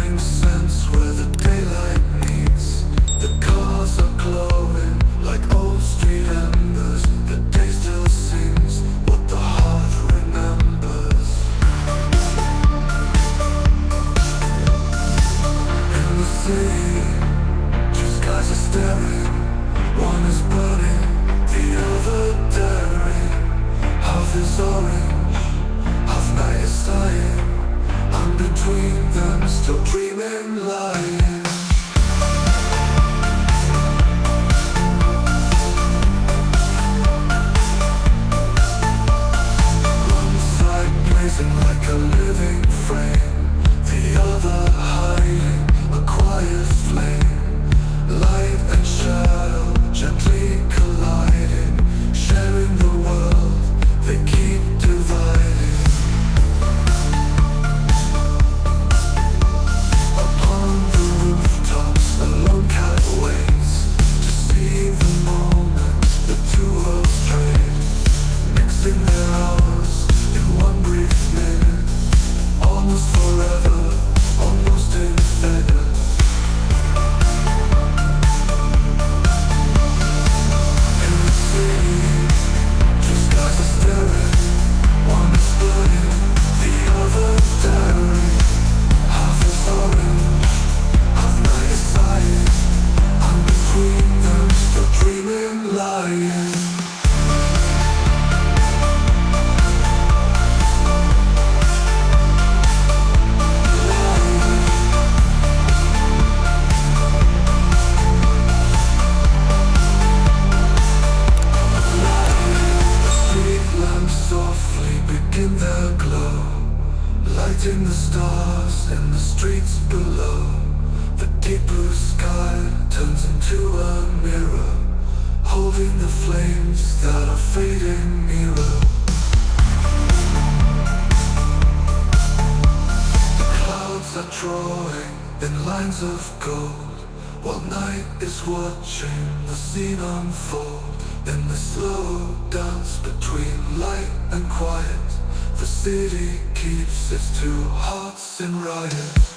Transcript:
whispering sense where the daylight meets. The cars are glowing like old street embers. The day still sings what the heart remembers. In the city, two skies are staring. One is burning, the other daring. Half is orange, half night is dying. I'm between them, still dreaming, lying. One side blazing like a living frame, the other hiding a quiet flame. Light and shadow gently colliding, sharing the world, they keep dividing. Upon the rooftops, a lone cat waits to see the moment the two worlds trade, mixing their hours in one brief minute, almost forever, almost infinite. In the city, two skies are staring. One is burning, the other daring. Half is orange, half night is sighing. I'm between them, still dreaming, lying. Street lamps softly begin their glow, lighting the stars in the streets below. The deep blue sky turns into a mirror, holding the flames that are fading nearer. The clouds are drawing in lines of gold, while night is watching the scene unfold. In the slow dance between light and quiet, the city keeps its two hearts in riot.